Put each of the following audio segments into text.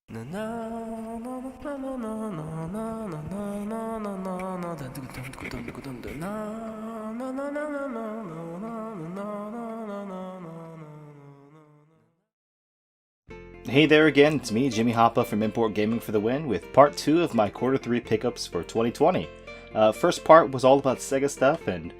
Hey there again, it's me, Jimmy Hoppa from Import Gaming for the Win, with part 2 of my quarter 3 pickups for 2020. First part was all about Sega stuff, and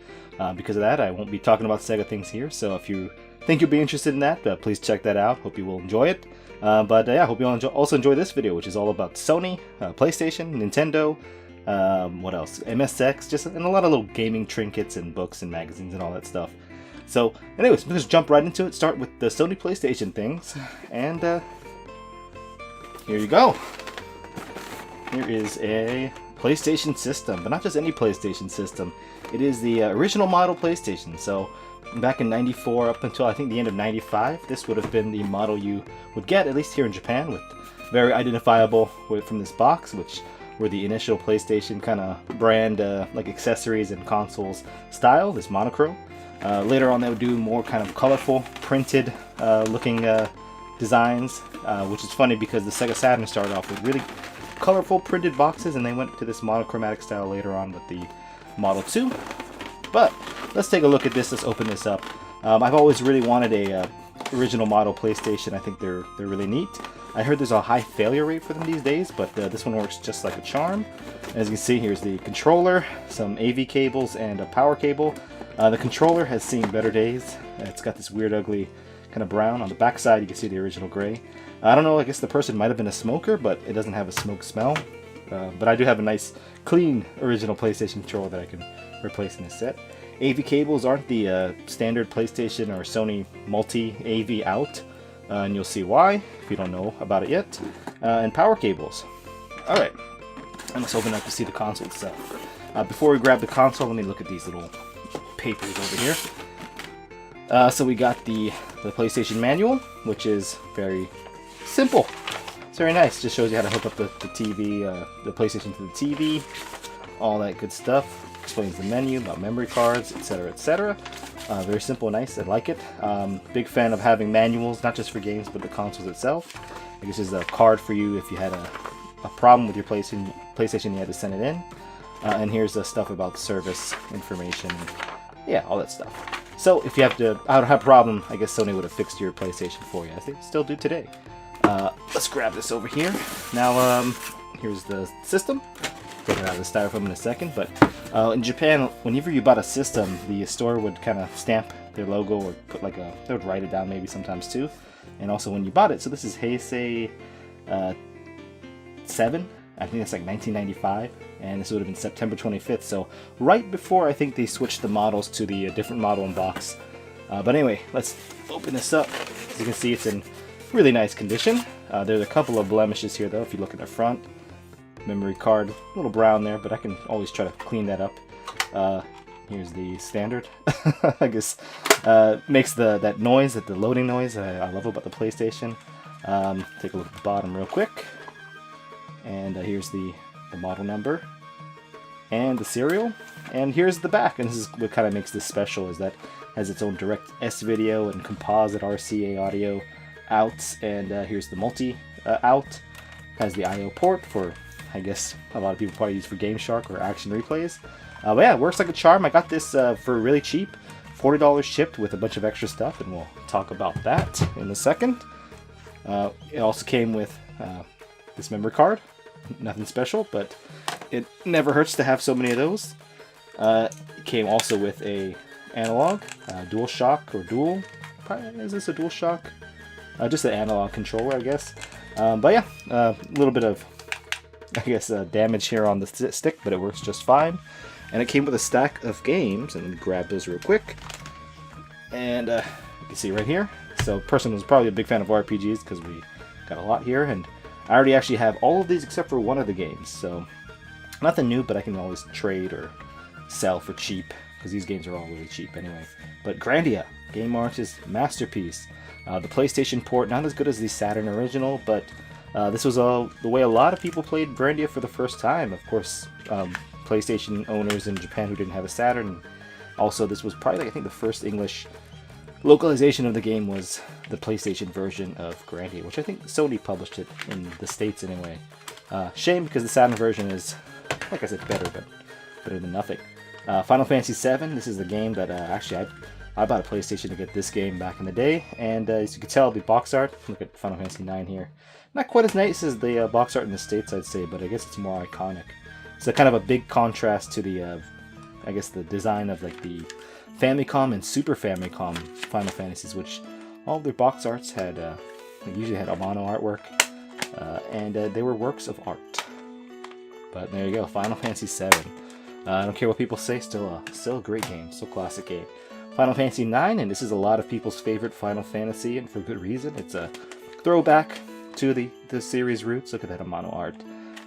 because of that, I won't be talking about Sega things here, so if you think you'll be interested in that, please check that out. Hope you will enjoy it. But I hope you'll also enjoy this video, which is all about Sony, PlayStation, Nintendo, what else? MSX, and a lot of little gaming trinkets and books and magazines and all that stuff. So, anyways, let's jump right into it. Start with the Sony PlayStation things, and here you go. Here is a PlayStation system, but not just any PlayStation system. It is the original model PlayStation. So, back in '94 up until I think the end of '95, this would have been the model you would get, at least here in Japan, with very identifiable from this box, which were the initial PlayStation kind of brand, like accessories and consoles style, this monochrome. Later on, they would do more kind of colorful, printed looking designs, which is funny because the Sega Saturn started off with really colorful printed boxes, and they went to this monochromatic style later on with the Model 2. But let's take a look at this. Let's open this up. I've always really wanted a original model PlayStation. I think they're really neat. I heard there's a high failure rate for them these days, but this one works just like a charm. As you can see, here's the controller, some AV cables, and a power cable. The controller has seen better days. It's got this weird, ugly kind of brown. On the back side, you can see the original gray. I don't know, I guess the person might have been a smoker, but it doesn't have a smoke smell. But I do have a nice, clean, original PlayStation controller that I can replace in this set. AV cables aren't the standard PlayStation or Sony multi-AV out, and you'll see why if you don't know about it yet. And power cables. Alright, and let's open up to see the console itself. Before we grab the console, let me look at these little papers over here. So we got the PlayStation manual, which is very simple. It's very nice. Just shows you how to hook up the TV, the PlayStation to the TV, all that good stuff. Explains the menu, about memory cards, etc., etc. Very simple, nice. I like it. Big fan of having manuals, not just for games, but the consoles itself. I guess this is a card for you if you had a problem with your PlayStation, you had to send it in. And here's the stuff about service information. Yeah, all that stuff. So if you have a problem, I guess Sony would have fixed your PlayStation for you, as they still do today. Let's grab this over here. Now, here's the system. Get it out of the styrofoam in a second, but in Japan, whenever you bought a system, the store would kind of stamp their logo or put like they would write it down maybe sometimes too. And also when you bought it, so this is Heisei 7, I think it's like 1995, and this would have been September 25th, so right before I think they switched the models to the different model and box. But anyway, let's open this up. As you can see, it's in really nice condition. There's a couple of blemishes here though, if you look at the front. Memory card, a little brown there, but I can always try to clean that up. Here's the standard. I guess makes that noise, the loading noise I love about the PlayStation. Take a look at the bottom real quick. And here's the model number and the serial. And here's the back, and this is what kind of makes this special, is that it has its own direct S video and composite RCA audio outs, and here's the multi out. Has the I/O port for, I guess, a lot of people probably use for Game Shark or action replays. But yeah, it works like a charm. I got this for really cheap, $40 shipped with a bunch of extra stuff, and we'll talk about that in a second. It also came with this memory card. Nothing special, but it never hurts to have so many of those. It came also with a analog, dual shock or dual. Is this a dual shock? Just an analog controller, I guess. But yeah, a little bit of, I guess, damage here on the stick, but it works just fine. And it came with a stack of games, and let me grab those real quick. And you can see right here. So, person was probably a big fan of RPGs because we got a lot here, and I already actually have all of these except for one of the games, so nothing new, but I can always trade or sell for cheap, because these games are all really cheap anyway. But Grandia, Game Art's masterpiece. The PlayStation port, not as good as the Saturn original, but this was the way a lot of people played Grandia for the first time. Of course, PlayStation owners in Japan who didn't have a Saturn. Also, this was probably, I think, the first English localization of the game was the PlayStation version of Grandia, which I think Sony published it in the States anyway. Shame, because the Saturn version is, like I said, better, but better than nothing. Final Fantasy VII, this is the game that actually I bought a PlayStation to get this game back in the day, and as you can tell, the box art, look at Final Fantasy IX here, not quite as nice as the box art in the States, I'd say, but I guess it's more iconic. It's kind of a big contrast to the, I guess, the design of like the Famicom and Super Famicom Final Fantasies, which all of their box arts had, they usually had Amano artwork, and they were works of art. But there you go, Final Fantasy VII. I don't care what people say, still a great game, still a classic game. Final Fantasy IX, and this is a lot of people's favorite Final Fantasy, and for good reason. It's a throwback to the series roots. Look at that Amano art.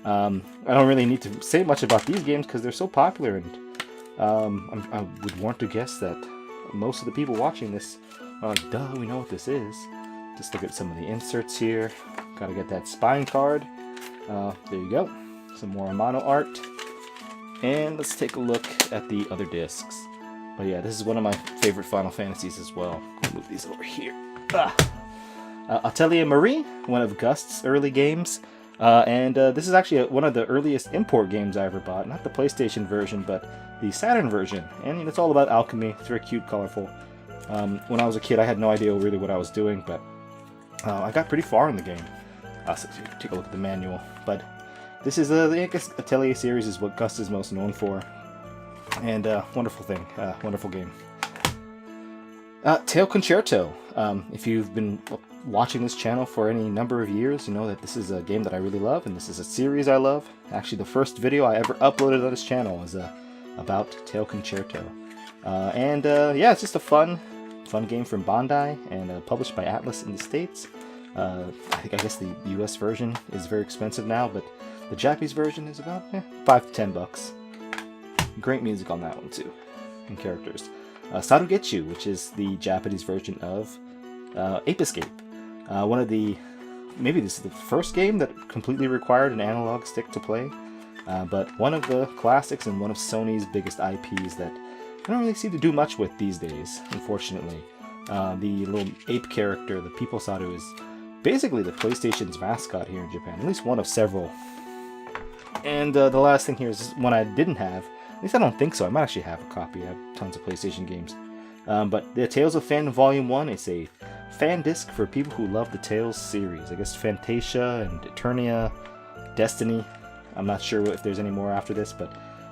I don't really need to say much about these games because they're so popular, and I would want to guess that most of the people watching this are like, duh, we know what this is. Just look at some of the inserts here. Gotta get that spine card. There you go. Some more Amano art. And let's take a look at the other discs. But yeah, this is one of my favorite Final Fantasies as well. I'll move these over here. Atelier Marie, one of Gust's early games. And this is actually one of the earliest import games I ever bought. Not the PlayStation version, but the Saturn version. And it's all about alchemy. It's very cute, colorful. When I was a kid, I had no idea really what I was doing, but I got pretty far in the game. So take a look at the manual. But this is the Atelier series is what Gus is most known for. And wonderful thing. Wonderful game. Tail Concerto. If you've been watching this channel for any number of years, you know that this is a game that I really love, and this is a series I love. Actually, the first video I ever uploaded on this channel was about Tail Concerto. Yeah, it's just a fun game from Bandai, and published by Atlas in the States. I guess the US version is very expensive now, but the Japanese version is about $5 to $10. Great music on that one too, and characters. Sarugetsu, which is the Japanese version of Ape Escape. Maybe this is the first game that completely required an analog stick to play, but one of the classics and one of Sony's biggest IPs that I don't really seem to do much with these days, unfortunately. The little ape character, the People Saru, is basically the PlayStation's mascot here in Japan, at least one of several. And the last thing here is one I didn't have. At least I don't think so. I might actually have a copy. I have tons of PlayStation games. But the Tales of Fandom Volume 1 is a fan disc for people who love the Tales series. I guess Fantasia and Eternia, Destiny. I'm not sure if there's any more after this,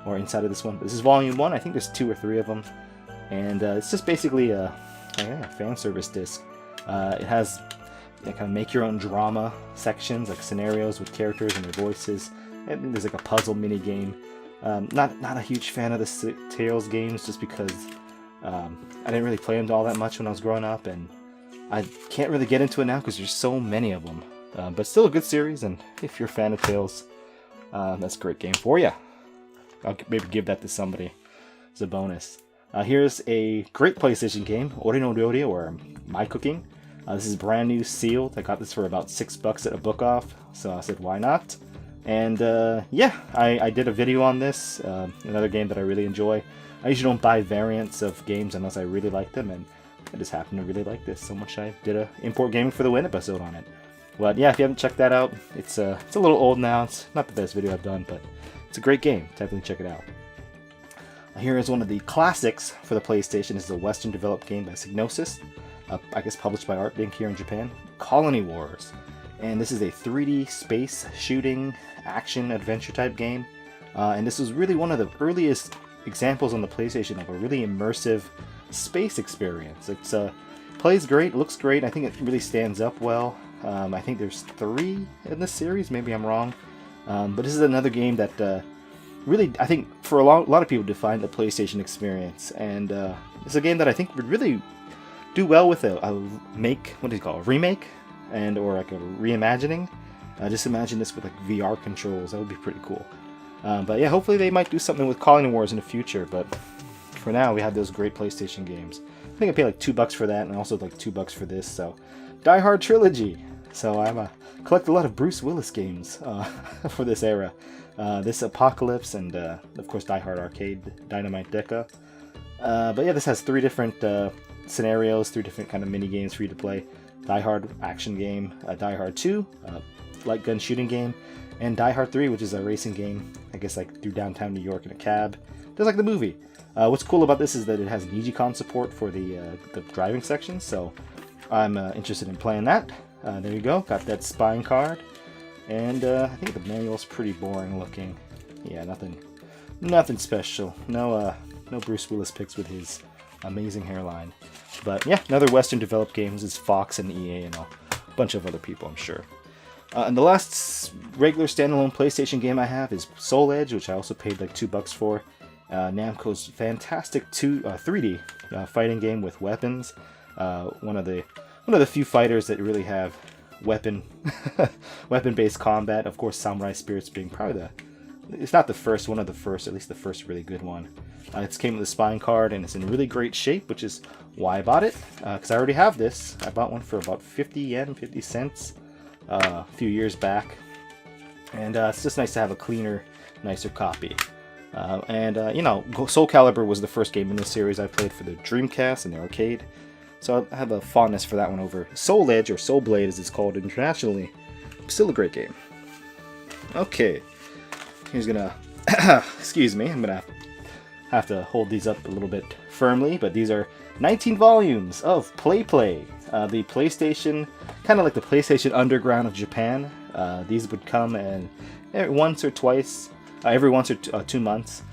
or inside of this one. But this is Volume 1. I think there's 2 or 3 of them. And it's just basically a fan service disc. It has kind of make your own drama sections, like scenarios with characters and their voices. And there's like a puzzle mini game. Not a huge fan of the Tales games, just because I didn't really play them all that much when I was growing up, and I can't really get into it now because there's so many of them. But still a good series, and if you're a fan of Tales, that's a great game for you. I'll maybe give that to somebody as a bonus. Here's a great PlayStation game, Ori no Ryori, or My Cooking. This is brand new, sealed. I got this for about $6 at a book off, so I said, why not? And yeah, I did a video on this, another game that I really enjoy. I usually don't buy variants of games unless I really like them, and I just happen to really like this so much I did a Import Gaming for the Win episode on it. But yeah, if you haven't checked that out, it's a little old now. It's not the best video I've done, but it's a great game. Definitely check it out. Here is one of the classics for the PlayStation. This is a Western developed game by Psygnosis, I guess published by ArtLink here in Japan. Colony Wars. And this is a 3D space shooting action adventure type game. And this was really one of the earliest examples on the PlayStation of a really immersive space experience. It's plays great, looks great. I think it really stands up well. I think there's 3 in this series, maybe I'm wrong. But this is another game that really, I think, for a lot of people defined the PlayStation experience. And it's a game that I think would really do well with a remake, and or like a reimagining. Just imagine this with like VR controls. That would be pretty cool. But yeah, hopefully they might do something with Colony Wars in the future. But for now, we have those great PlayStation games. I think I paid like $2 for that, and also like $2 for this. So, Hard Trilogy. So I collect a lot of Bruce Willis games for this era. This Apocalypse, and of course Die Hard Arcade, Dynamite Deca. But yeah, this has 3 different scenarios, 3 different kind of mini games for you to play. Die Hard action game, Die Hard 2, light gun shooting game, and Die Hard 3, which is a racing game, I guess like through downtown New York in a cab, just like the movie. What's cool about this is that it has Nijicon support for the driving section, so I'm interested in playing that. There you go, got that spine card, and I think the manual's pretty boring looking. Yeah, nothing special. No Bruce Willis pics with his amazing hairline. But yeah, another Western developed games is Fox and EA and a bunch of other people, I'm sure. And the last regular standalone PlayStation game I have is Soul Edge, which I also paid like $2 for. Namco's fantastic 3D fighting game with weapons. One of the few fighters that really have weapon-based combat. Of course, Samurai Spirits being probably it's not the first, one of the first, at least the first really good one. It came with a spine card, and it's in really great shape, which is why I bought it, because I already have this. I bought one for about 50 yen, 50 cents, a few years back, and it's just nice to have a cleaner, nicer copy. You know, Soul Calibur was the first game in this series I played for the Dreamcast and the arcade, so I have a fondness for that one over Soul Edge, or Soul Blade as it's called internationally. Still a great game. Okay. Here's gonna, excuse me, I'm gonna have to hold these up a little bit firmly, but these are 19 volumes of PlayPlay, the PlayStation, kind of like the PlayStation Underground of Japan. These would come in every once or 2 months,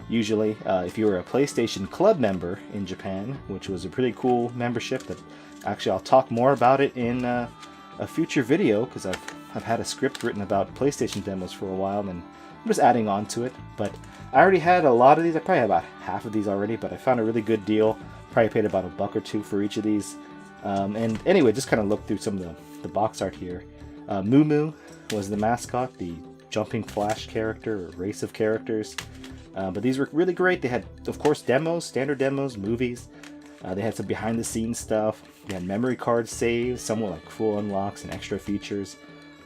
usually. If you were a PlayStation Club member in Japan, which was a pretty cool membership that actually I'll talk more about it in a future video, because I've had a script written about PlayStation demos for a while, and I'm just adding on to it. But I already had a lot of these. I probably had about half of these already, but I found a really good deal. Probably paid about $1 or $2 for each of these. And anyway, just kind of look through some of the box art here. Moo Moo was the mascot, the jumping Flash character or race of characters. But these were really great. They had, of course, demos, standard demos, movies. They had some behind-the-scenes stuff. They had memory card saves, some were like full unlocks and extra features.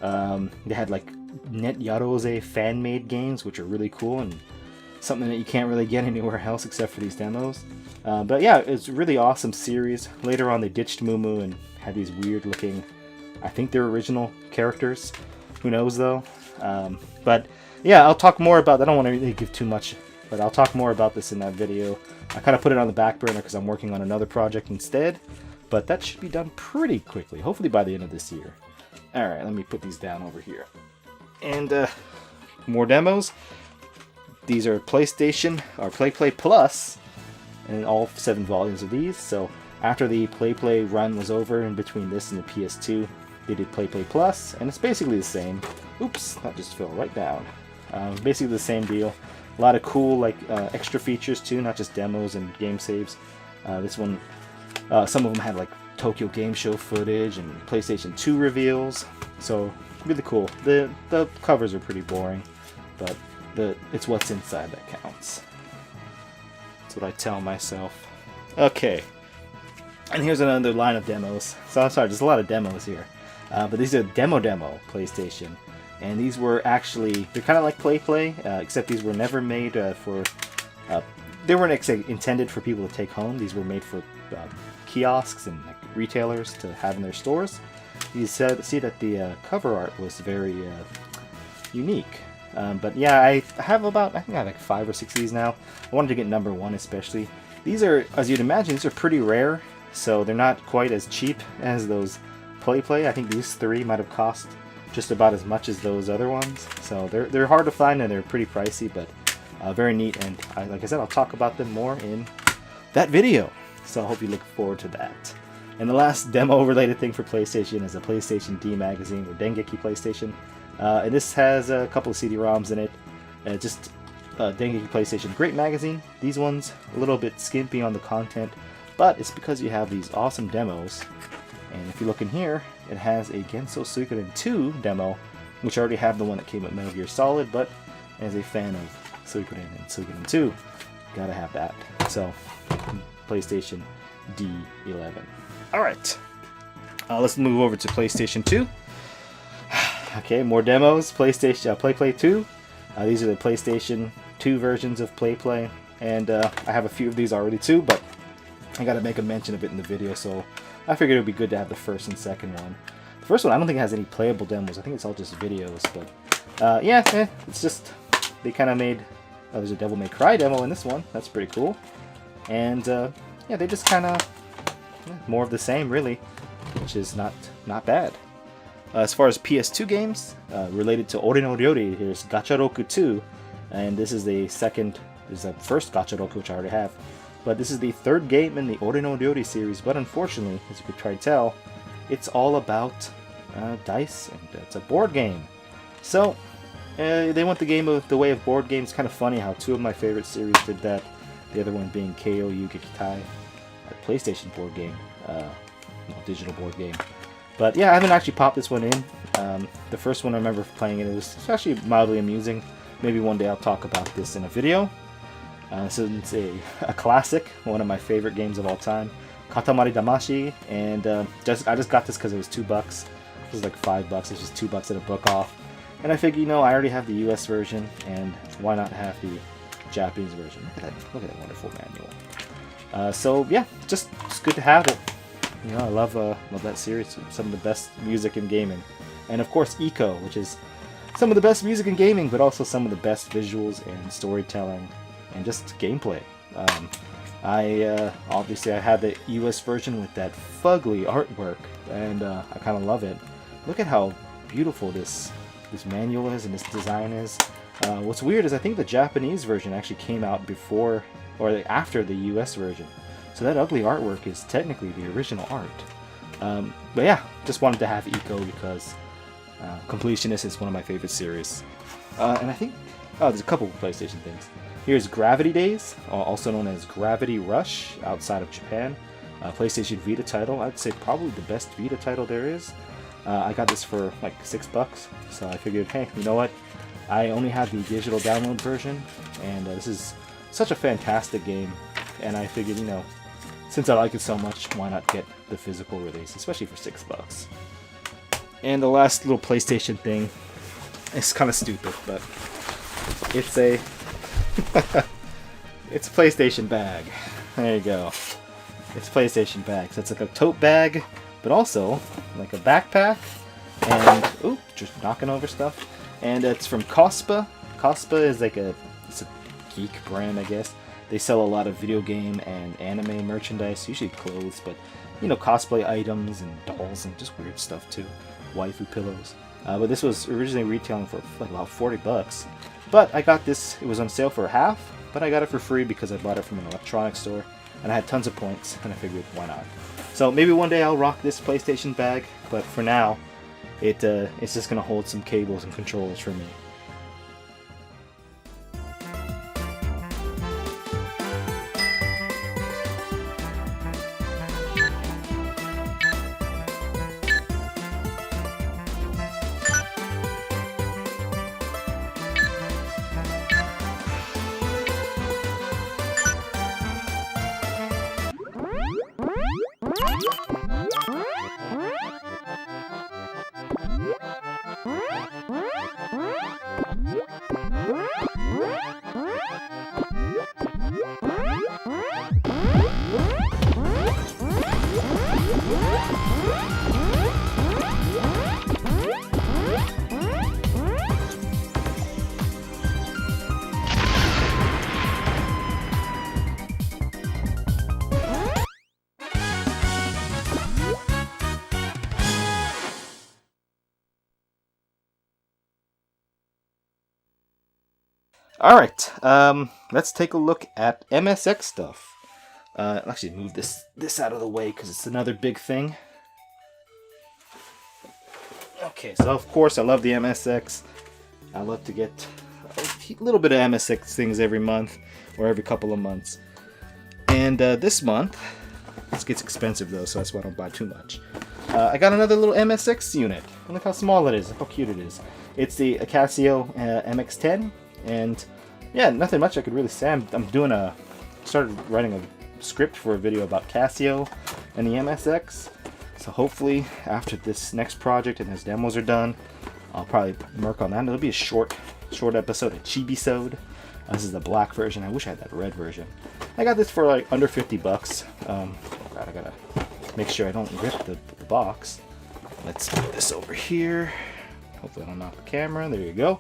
They had like Net Yarose fan-made games, which are really cool and something that you can't really get anywhere else except for these demos. But yeah, it's a really awesome series. Later on, they ditched Moo Moo and had these weird-looking, I think they're original characters. Who knows, though? But yeah, I'll talk more about that. I don't want to really give too much, but I'll talk more about this in that video. I kind of put it on the back burner because I'm working on another project instead, but that should be done pretty quickly, hopefully by the end of this year. Alright, let me put these down over here. And more demos. These are PlayStation, or PlayPlay Plus, and all 7 volumes of these. So after the PlayPlay run was over, in between this and the PS2, they did PlayPlay Plus, and it's basically the same. Oops, that just fell right down. Basically the same deal. A lot of cool, like, extra features too, not just demos and game saves. This one, some of them had like Tokyo Game Show footage and PlayStation 2 reveals, so really cool. The covers are pretty boring, but it's what's inside that counts. That's what I tell myself. Okay, and here's another line of demos. So I'm sorry, there's a lot of demos here, but these are demo PlayStation, and these were actually, they're kind of like PlayPlay, except these were never made for. They weren't intended for people to take home. These were made for kiosks and like, retailers to have in their stores. You see that the cover art was very unique. But yeah, I think I have like 5 or 6 of these now. I wanted to get number 1 especially. These are, as you'd imagine, these are pretty rare, so they're not quite as cheap as those PlayPlay. I think these 3 might have cost just about as much as those other ones. So they're hard to find and they're pretty pricey, but very neat. And like I said, I'll talk about them more in that video. So I hope you look forward to that. And the last demo-related thing for PlayStation is a PlayStation D magazine, or Dengeki PlayStation. And this has a couple of CD-ROMs in it. Just Dengeki PlayStation, great magazine. These ones a little bit skimpy on the content, but it's because you have these awesome demos. And if you look in here, it has a Gensou Suikoden II demo, which I already have the one that came with Metal Gear Solid, but as a fan of Suikoden and Suikoden 2, gotta have that. So, PlayStation D11. Alright, let's move over to PlayStation 2. Okay, more demos. PlayStation PlayPlay 2. These are the PlayStation 2 versions of PlayPlay, and I have a few of these already too, but I gotta make a mention of it in the video, so I figured it would be good to have the first and second one. The first one, I don't think it has any playable demos. I think it's all just videos, but yeah, it's just, they kind of made, there's a Devil May Cry demo in this one. That's pretty cool. And yeah, they just kind of, more of the same, really, which is not bad. As far as PS2 games, related to Ore no Ryori, here's Gacharoku 2, and this is the first Gacharoku, which I already have. But this is the third game in the Ore no Ryori series, but unfortunately, as you could try to tell, it's all about dice, and it's a board game. So, they went the way of board games. Kind of funny how two of my favorite series did that, the other one being Keiō Yugekitai, a PlayStation board game, digital board game. But yeah, I haven't actually popped this one in. The first one I remember playing it was actually mildly amusing. Maybe one day I'll talk about this in a video. So it's a classic, one of my favorite games of all time, Katamari Damacy, and I just got this because it was $2. It was like $5. It's just $2 at a book off, and I figured, I already have the U.S. version, and why not have the Japanese version? Look at that wonderful manual. So yeah, just good to have it. I love that series. Some of the best music in gaming, and of course Eco, which is some of the best music in gaming, but also some of the best visuals and storytelling and just gameplay. Obviously I had the US version with that fugly artwork, and I kind of love it. Look at how beautiful this manual is and this design is. What's weird is I think the Japanese version actually came out before or after the US version. So that ugly artwork is technically the original art. But yeah, just wanted to have Eco because Completionist is one of my favorite series. And I think, there's a couple of PlayStation things. Here's Gravity Days, also known as Gravity Rush outside of Japan. PlayStation Vita title. I'd say probably the best Vita title there is. I got this for like $6, so I figured, hey, you know what? I only have the digital download version, and this is such a fantastic game, and I figured, since I like it so much, why not get the physical release, especially for $6. And the last little PlayStation thing, it's kind of stupid, but it's a it's a PlayStation bag. There you go. It's a PlayStation bag. So it's like a tote bag, but also like a backpack. And just knocking over stuff. And it's from Cospa. Cospa is it's a geek brand, I guess. They sell a lot of video game and anime merchandise, usually clothes, but cosplay items and dolls and just weird stuff too. Waifu pillows. But this was originally retailing for like about $40. But I got this, it was on sale for half, but I got it for free because I bought it from an electronics store, and I had tons of points, and I figured, why not? So maybe one day I'll rock this PlayStation bag, but for now, it's just going to hold some cables and controllers for me. Alright, let's take a look at MSX stuff. I'll actually move this out of the way because it's another big thing. Okay, so of course I love the MSX. I love to get a little bit of MSX things every month or every couple of months. And this month, this gets expensive though, so that's why I don't buy too much. I got another little MSX unit. Look how small it is, how cute it is. It's the Casio MX-10, and yeah, nothing much I could really say. I'm started writing a script for a video about Casio and the MSX. So hopefully after this next project and his demos are done, I'll probably work on that. It'll be a short episode, a chibi-sode. This is the black version. I wish I had that red version. I got this for like under 50 bucks. Oh God, I gotta make sure I don't rip the box. Let's put this over here. Hopefully I don't knock the camera. There you go.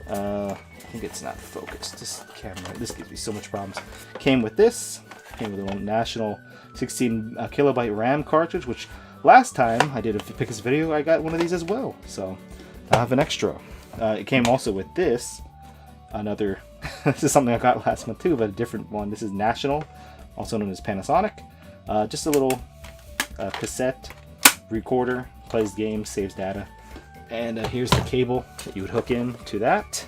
I think it's not focused. This camera, this gives me so much problems. Came with this. Came with a National 16 kilobyte RAM cartridge, which last time I did a Pickus video, I got one of these as well. So I have an extra. It came also with this. Another, this is something I got last month too, but a different one. This is National, also known as Panasonic. Just a little cassette recorder, plays games, saves data. And here's the cable that you would hook in to that.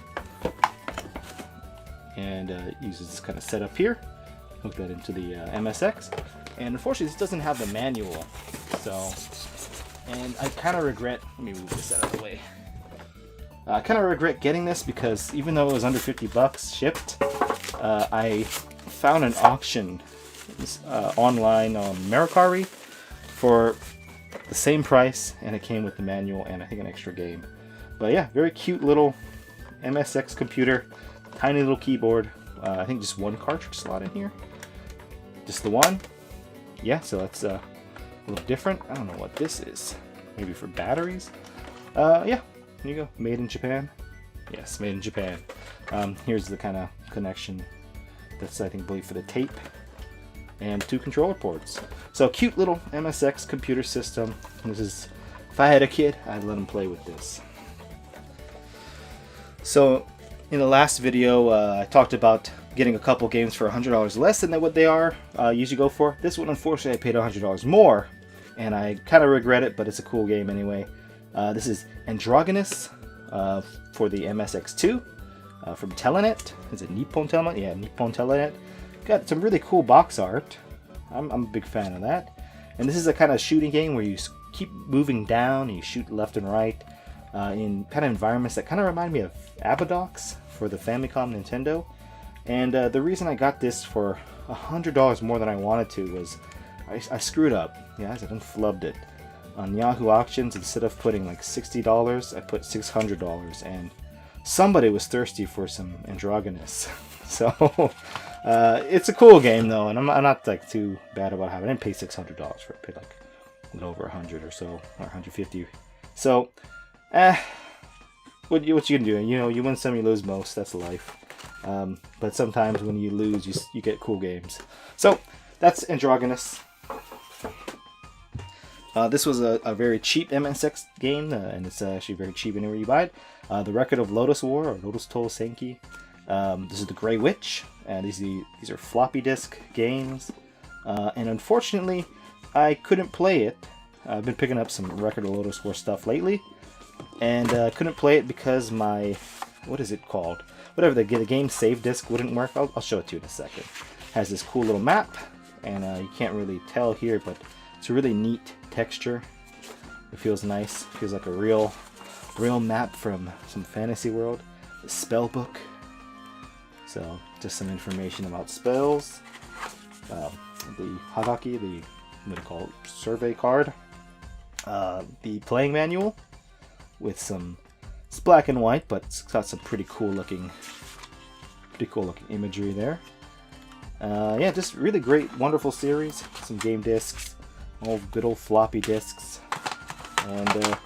And uses this kind of setup here. Hook that into the MSX. And unfortunately, this doesn't have the manual. So, and I kind of regret, let me move this out of the way. I kind of regret getting this because even though it was under 50 bucks shipped, I found an auction online on Mercari for the same price, and it came with the manual and I think an extra game. But yeah, very cute little MSX computer, tiny little keyboard. I think just one cartridge slot in here. Just the one. Yeah, so that's a little different. I don't know what this is. Maybe for batteries. Yeah, here you go. Made in Japan. Yes, made in Japan. Here's the kind of connection that's, I think, for the tape. And 2 controller ports. So cute little MSX computer system. This is, if I had a kid, I'd let him play with this. So in the last video, I talked about getting a couple games for $100 less than what they are usually go for. This one, unfortunately, I paid $100 more, and I kind of regret it, but it's a cool game anyway. This is Androgynous for the MSX2 from Telenet. Is it Nippon Telenet? Yeah, Nippon Telenet. Got some really cool box art. I'm a big fan of that. And this is a kind of shooting game where you keep moving down and you shoot left and right in kind of environments that kind of remind me of Abadox for the Famicom Nintendo. And the reason I got this for $100 more than I wanted to was I screwed up. Yeah, I done flubbed it. On Yahoo Auctions, instead of putting like $60, I put $600. And somebody was thirsty for some Androgynous. So it's a cool game though, and I'm not like too bad about having. I didn't pay $600 for it. I paid like a little over 100 or so, or 150. So, what you gonna do? You know, you win some, you lose most. That's life. But sometimes when you lose, you get cool games. So that's Androgynous. This was a very cheap MSX game, and it's actually very cheap anywhere you buy it. The Record of Lotus War, or Lotus To Senki. This is the Grey Witch, and these are floppy disk games. And unfortunately, I couldn't play it. I've been picking up some Record of Lotus War stuff lately, and couldn't play it because my, what is it called? Whatever, the game save disk wouldn't work. I'll show it to you in a second. It has this cool little map, and you can't really tell here, but it's a really neat texture. It feels nice. It feels like a real map from some fantasy world. The spell book. So just some information about spells. The Hagaki, the what do you call it, survey card. The playing manual with some. It's black and white, but it's got some pretty cool looking imagery there. Yeah, just really great, wonderful series. Some game discs, all good old floppy discs, and the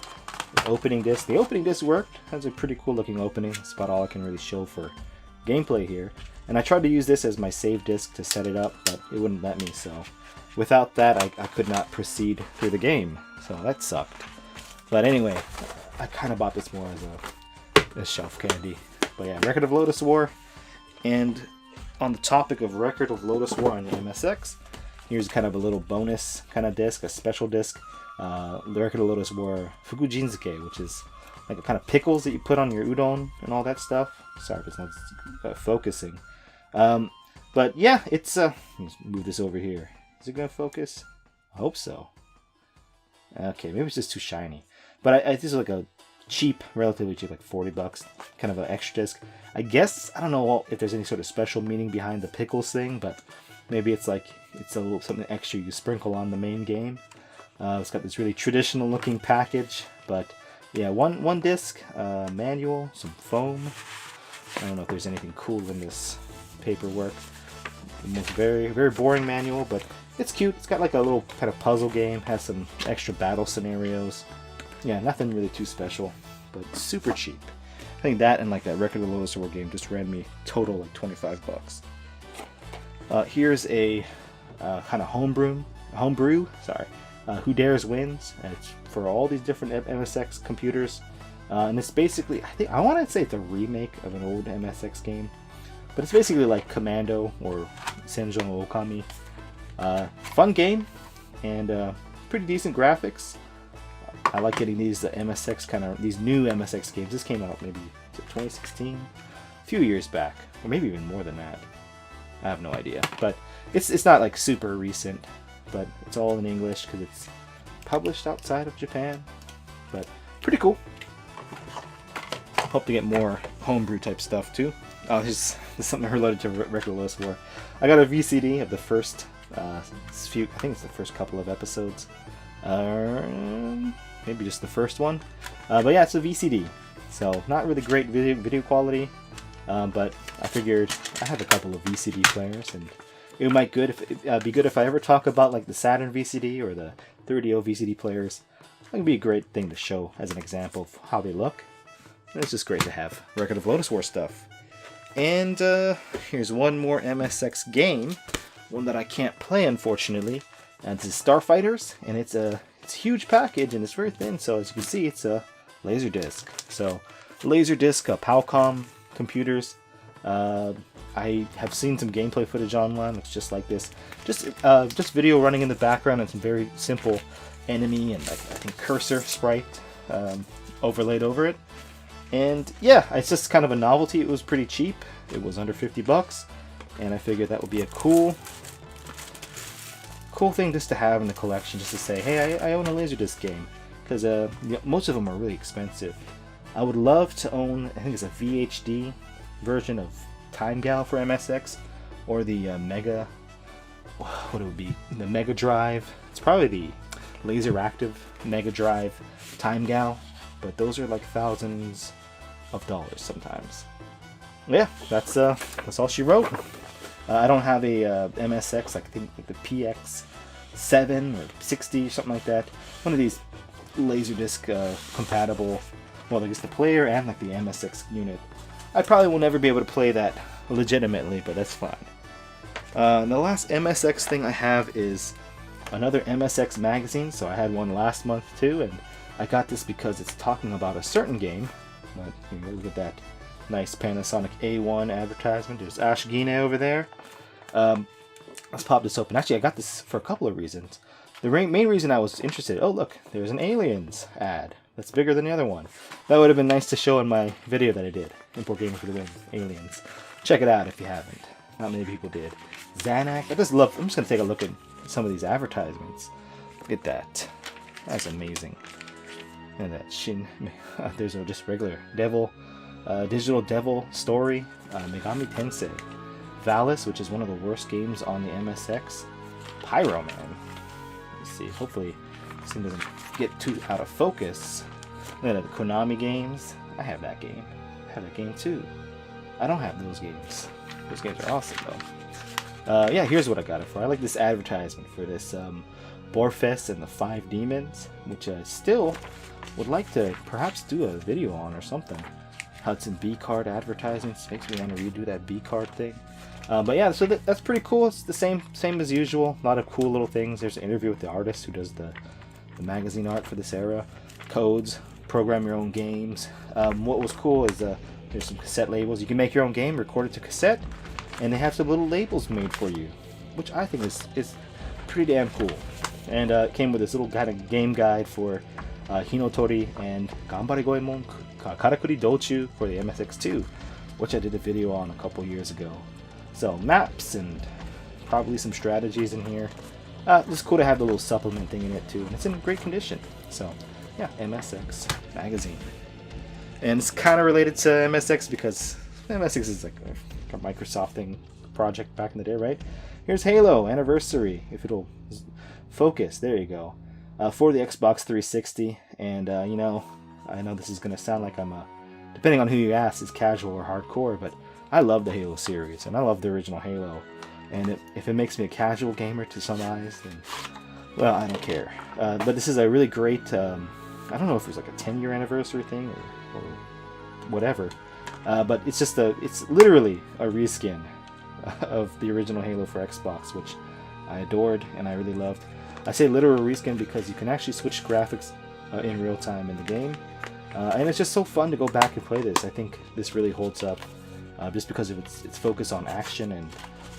opening disc. The opening disc worked. Has a pretty cool looking opening. That's about all I can really show for gameplay here. And I tried to use this as my save disc to set it up, but it wouldn't let me. So without that, I could not proceed through the game. So that sucked. But anyway, I kind of bought this more as a shelf candy. But yeah, Record of Lotus War. And on the topic of Record of Lotus War on the MSX, here's kind of a little bonus kind of disc, a special disc. The Record of Lotus War Fukujinsuke, which is like a kind of pickles that you put on your udon and all that stuff. Sorry if it's not focusing. But yeah, it's let's move this over here. Is it gonna focus? I hope so. Okay, maybe it's just too shiny. But this is like a cheap, relatively cheap, like 40 bucks, kind of an extra disc. I guess, I don't know if there's any sort of special meaning behind the pickles thing, but maybe it's like, it's a little something extra you sprinkle on the main game. It's got this really traditional looking package, but yeah, one disc, manual, some foam, I don't know if there's anything cool in this paperwork. It's very, very boring manual, but it's cute. It's got like a little kind of puzzle game, has some extra battle scenarios. Yeah, nothing really too special, but super cheap. I think that and like that Record of the Lotus War game just ran me total like 25 bucks. Here's a kind of homebrew, Who Dares Wins, and it's for all these different MSX computers. And it's basically, I want to say it's a remake of an old MSX game, but it's basically like Commando or Senjo no Okami. Fun game and pretty decent graphics. I like getting these these new MSX games. This came out maybe 2016, a few years back, or maybe even more than that. I have no idea, but it's not like super recent, but it's all in English because it's published outside of Japan. But pretty cool. Hope to get more homebrew type stuff too. Oh, there's something related to Record Lotus War. I got a VCD of the first I think it's the first couple of episodes. Maybe just the first one. But yeah, it's a VCD. So not really great video quality. But I figured I have a couple of VCD players, and it might be good if I ever talk about like the Saturn VCD or the 3DO VCD players. It would be a great thing to show as an example of how they look. And it's just great to have Record of Lotus War stuff. And here's one more MSX game, one that I can't play unfortunately. And this is Starfighters, and it's a huge package and it's very thin. So as you can see, it's a Laserdisc. So Laserdisc, Palcom computers. I have seen some gameplay footage online. Looks just like this. Just video running in the background and some very simple enemy and like I think cursor sprite overlaid over it. And yeah, it's just kind of a novelty. It was pretty cheap. It was under 50 bucks, and I figured that would be a cool thing just to have in the collection, just to say, hey, I own a Laserdisc game, because most of them are really expensive. I would love to own, I think it's a VHD version of Time Gal for MSX, or the Mega, what it would be, the Mega Drive. It's probably the Laser Active Mega Drive Time Gal, but those are like thousands of dollars sometimes. Yeah, that's all she wrote. I don't have a MSX, like I think like the PX7 or 60, something like that. One of these Laserdisc compatible, well, I guess the player and like the MSX unit. I probably will never be able to play that legitimately, but that's fine. The last MSX thing I have is another MSX Magazine. So I had one last month too, and I got this because it's talking about a certain game. But you know, look at that nice Panasonic A1 advertisement. There's Ashgine over there. Let's pop this open. Actually, I got this for a couple of reasons. The main reason I was interested, oh look, there's an Aliens ad. That's bigger than the other one. That would have been nice to show in my video that I did. Import Gaming for the Win, Aliens. Check it out if you haven't. Not many people did. Xanac. I'm just going to take a look at some of these advertisements. Look at that. That's amazing. And that Shin. There's no just regular Devil. Digital Devil Story. Megami Tensei. Valis, which is one of the worst games on the MSX. Pyro Man. Let's see. Hopefully this thing doesn't get too out of focus. Look at the Konami games. I have that game. I have that game too. I don't have those games. Those games are awesome though. Yeah, here's what I got it for. I like this advertisement for this Borfest and the 5 Demons, which I still would like to perhaps do a video on or something. Hudson B card advertisements makes me want to redo that B card thing. But yeah, so that's pretty cool. It's the same as usual. A lot of cool little things. There's an interview with the artist who does the magazine art for this era. Codes, program your own games. What was cool is there's some cassette labels. You can make your own game, record it to cassette, and they have some little labels made for you, which I think is pretty damn cool. And it came with this little kind of game guide for Hinotori and Ganbare Goemon Karakuri Dochu for the MSX2, which I did a video on a couple years ago. So maps and probably some strategies in here. It's cool to have the little supplement thing in it too, and it's in great condition. So yeah, MSX Magazine. And it's kind of related to MSX because MSX is like a Microsoft thing project back in the day, right? Here's Halo Anniversary, if it'll focus. There you go. For the Xbox 360, and you know, I know this is gonna sound like I'm depending on who you ask, is casual or hardcore, but I love the Halo series, and I love the original Halo. And if it makes me a casual gamer to some eyes, then, well, I don't care. But this is a really great, I don't know if it was like a 10-year anniversary thing or whatever, but it's literally a reskin of the original Halo for Xbox, which I adored and I really loved. I say literal reskin because you can actually switch graphics in real time in the game, and it's just so fun to go back and play this. I think this really holds up just because of its focus on action, and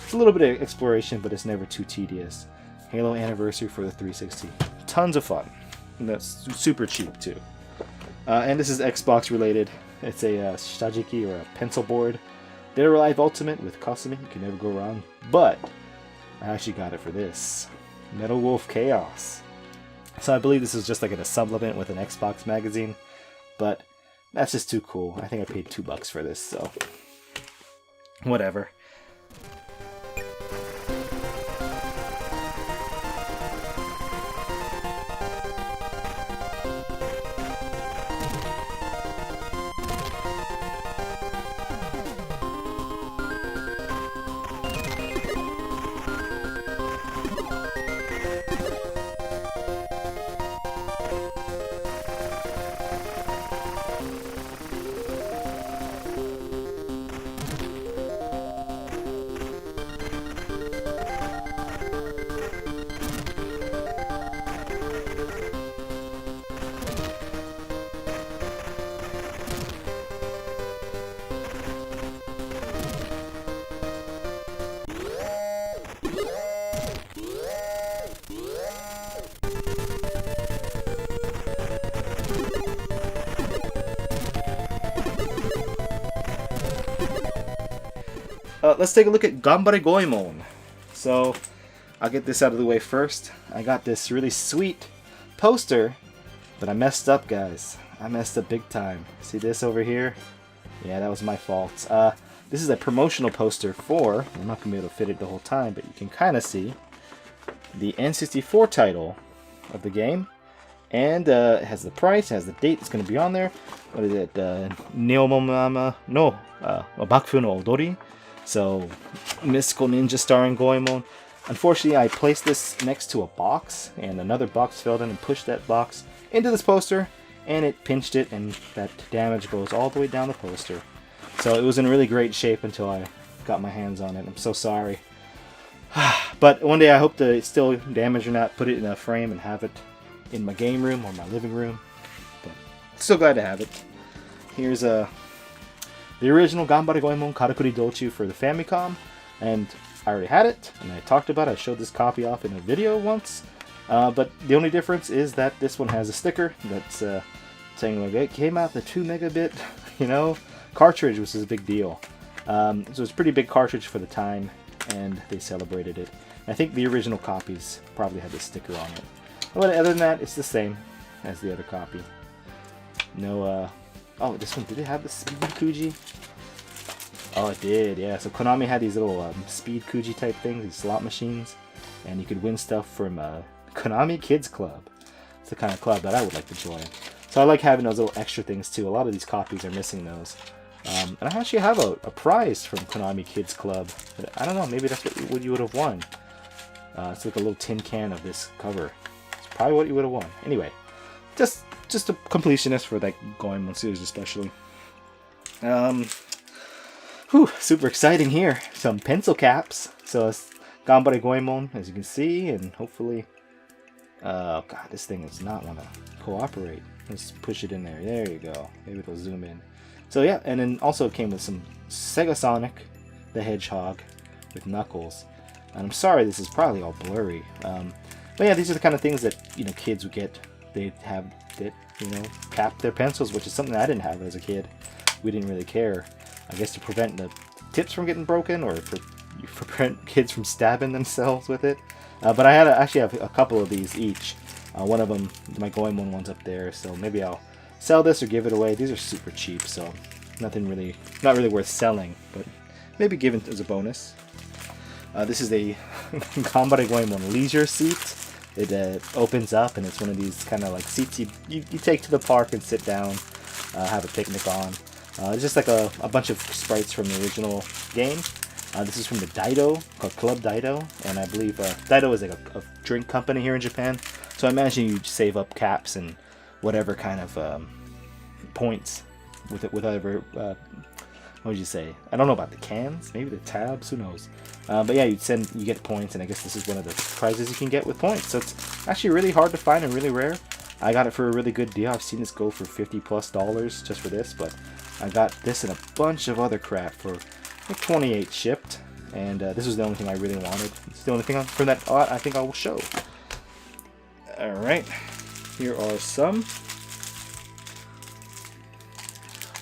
it's a little bit of exploration, but it's never too tedious. Halo Anniversary for the 360. Tons of fun. And that's super cheap too. And this is Xbox related. It's a shajiki, or a pencil board. Dead or Alive Ultimate with Kasumi. You can never go wrong. But I actually got it for this. Metal Wolf Chaos. So I believe this is just like in a supplement with an Xbox magazine. But that's just too cool. I think I paid $2 for this, so whatever. Let's take a look at Ganbare Goemon. So, I'll get this out of the way first. I got this really sweet poster, but I messed up, guys. I messed up big time. See this over here? Yeah, that was my fault. This is a promotional poster for, I'm not going to be able to fit it the whole time, but you can kind of see the N64 title of the game. And it has the price, it has the date it's going to be on there. What is it? Neomomama no Bakufu no Odori. So, Mystical Ninja starring Goemon. Unfortunately, I placed this next to a box, and another box fell in and pushed that box into this poster, and it pinched it, and that damage goes all the way down the poster. So it was in really great shape until I got my hands on it. I'm so sorry. But one day I hope to still damage or not, put it in a frame and have it in my game room or my living room. But still glad to have it. Here's the original Ganbare Goemon Karakuri Dochu for the Famicom, and I already had it, and I talked about it. I showed this copy off in a video once, but the only difference is that this one has a sticker that's saying like it came out the 2 megabit, cartridge, which is a big deal. So it's a pretty big cartridge for the time, and they celebrated it. I think the original copies probably had the sticker on it. But other than that, it's the same as the other copy. No, oh, this one, did it have the Speed Kuji? Oh, it did, yeah. So Konami had these little Speed Kuji type things, these slot machines, and you could win stuff from Konami Kids Club. It's the kind of club that I would like to join. So I like having those little extra things too. A lot of these copies are missing those. And I actually have a prize from Konami Kids Club. I don't know, maybe that's what you would have won. It's like a little tin can of this cover. It's probably what you would have won. Anyway, just a completionist for that Goemon series especially. Super exciting here. Some pencil caps. So it's Ganbare Goemon, as you can see, and hopefully... oh god, this thing does not want to cooperate. Let's push it in there. There you go. Maybe it'll zoom in. So yeah, and then also it came with some Sega Sonic the Hedgehog with Knuckles. And I'm sorry, this is probably all blurry. But yeah, these are the kind of things that, kids would get. They'd have that, cap their pencils, which is something I didn't have as a kid. We didn't really care. I guess to prevent the tips from getting broken, or for prevent kids from stabbing themselves with it. But I actually have a couple of these each. One of them, my Goemon one's up there, so maybe I'll sell this or give it away. These are super cheap, so not really worth selling, but maybe given as a bonus. This is a Ganbare Goemon leisure seat. It opens up, and it's one of these kind of like seats you take to the park and sit down, have a picnic on. It's just like a bunch of sprites from the original game. This is from the Dido, called Club Dido, and I believe Dido is like a drink company here in Japan. So I imagine you save up caps and whatever kind of points with whatever. What would you say? I don't know about the cans, maybe the tabs, who knows? But yeah, you get points, and I guess this is one of the prizes you can get with points. So it's actually really hard to find and really rare. I got it for a really good deal. I've seen this go for $50+ just for this, but I got this and a bunch of other crap for like 28 shipped, and this was the only thing I really wanted. It's the only thing from that I think I will show. Alright, here are some.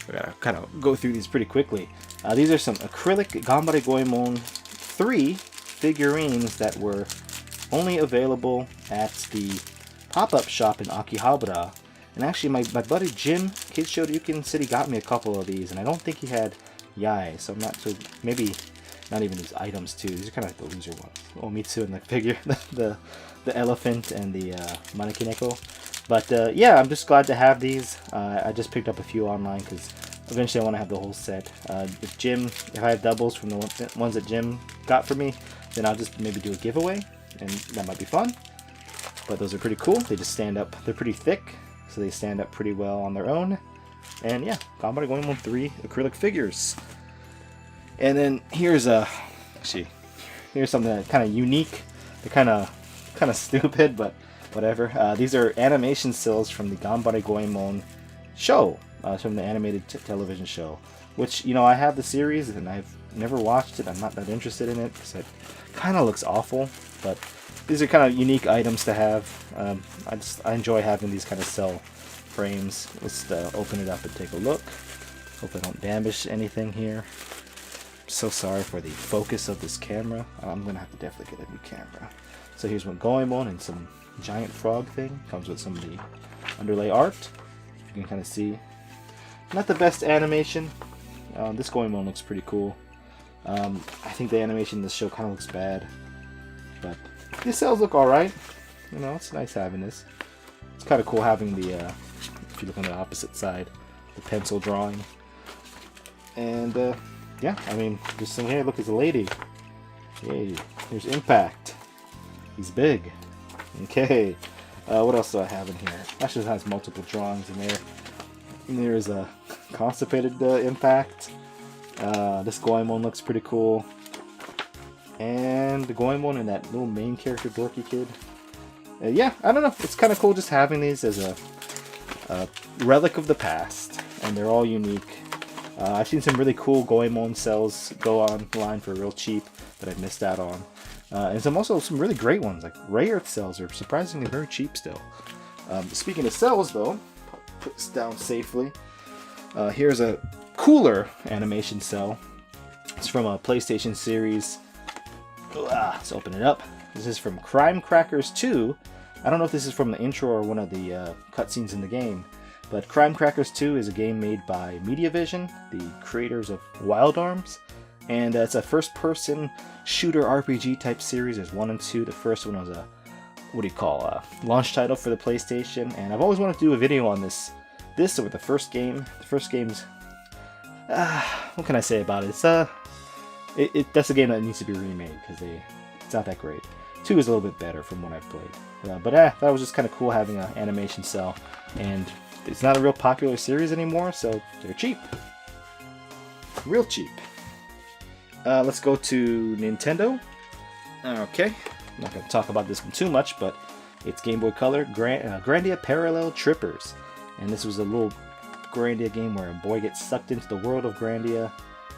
I gotta kind of go through these pretty quickly. These are some acrylic Ganbare Goemon 3 figurines that were only available at the pop-up shop in Akihabara. And actually, my buddy Jim, Kid Shoryuken, said he got me a couple of these, and I don't think he had Yai, so I'm not sure. Maybe not even these items too. These are kind of like the loser ones. Omitsu and the figure, the elephant and the Manekineko. But yeah, I'm just glad to have these. I just picked up a few online because eventually I want to have the whole set. If I have doubles from the ones that Jim got for me, then I'll just maybe do a giveaway, and that might be fun. But those are pretty cool. They just stand up. They're pretty thick, so they stand up pretty well on their own. And yeah, Ganbare Goemon 3 acrylic figures. And then here's here's something that's kind of unique. They're kind of stupid, but whatever. These are animation stills from the Ganbare Goemon show, from the animated television show. Which, you know, I have the series and I've never watched it. I'm not that interested in it because it kind of looks awful. But these are kind of unique items to have. I enjoy having these kind of cell frames. Let's open it up and take a look. Hope I don't damage anything here. I'm so sorry for the focus of this camera. I'm gonna have to definitely get a new camera. So here's one Goemon and some giant frog thing. Comes with some of the underlay art. You can kind of see. Not the best animation. This Goemon looks pretty cool. I think the animation in this show kind of looks bad, but these cells look alright. You know, it's nice having this. It's kind of cool having the, if you look on the opposite side, the pencil drawing. And, yeah, I mean, this thing here, look, it's a lady. Yay, here's Impact. He's big. Okay, what else do I have in here? Actually, it has multiple drawings in there. And there's a Constipated Impact. This Goemon looks pretty cool. And the Goemon and that little main character dorky kid. Yeah, I don't know. It's kind of cool just having these as a relic of the past. And they're all unique. I've seen some really cool Goemon cells go online for real cheap that I've missed out on. And some really great ones. Like Ray Earth cells are surprisingly very cheap still. Speaking of cells though, put this down safely. Here's a cooler animation cell. It's from a PlayStation series. Let's open it up. This is from Crime Crackers 2. I don't know if this is from the intro or one of the cutscenes in the game, but Crime Crackers 2 is a game made by Mediavision, the creators of Wild Arms, and it's a first-person shooter RPG type series. There's 1 and 2. The first one was a launch title for the PlayStation, and I've always wanted to do a video on this over the first game. The first game's what can I say about it? That's a game that needs to be remade because it's not that great. 2 is a little bit better from what I've played. But that was just kind of cool having an animation cell, and it's not a real popular series anymore, so they're cheap. Real cheap. Let's go to Nintendo. Okay, I'm not going to talk about this one too much, but it's Game Boy Color Grandia Parallel Trippers. And this was a little Grandia game where a boy gets sucked into the world of Grandia.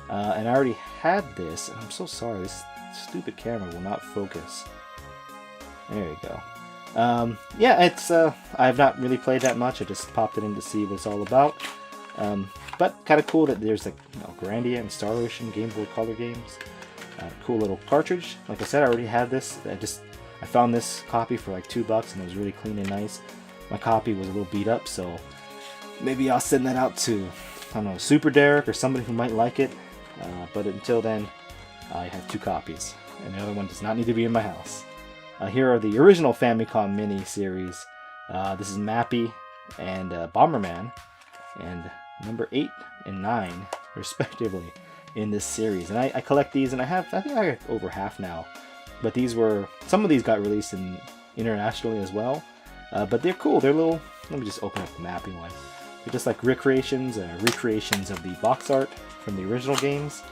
And I already had this, and I'm so sorry, this stupid camera will not focus. There you go. Yeah, I have not really played that much. I just popped it in to see what it's all about. But kind of cool that there's like Grandia and Star Ocean Game Boy Color games. Cool little cartridge. Like I said, I already had this. I found this copy for like $2, and it was really clean and nice. My copy was a little beat up, so maybe I'll send that out to, I don't know, Super Derek or somebody who might like it. But until then, I have 2 copies, and the other one does not need to be in my house. Here are the original Famicom Mini series. This is Mappy and Bomberman, and number 8 and 9, respectively, in this series. And I collect these, and I think I have over half now. But these were, some of these got released internationally as well. But they're cool. They're little, let me just open up the mapping one. They're just like recreations of the box art from the original games.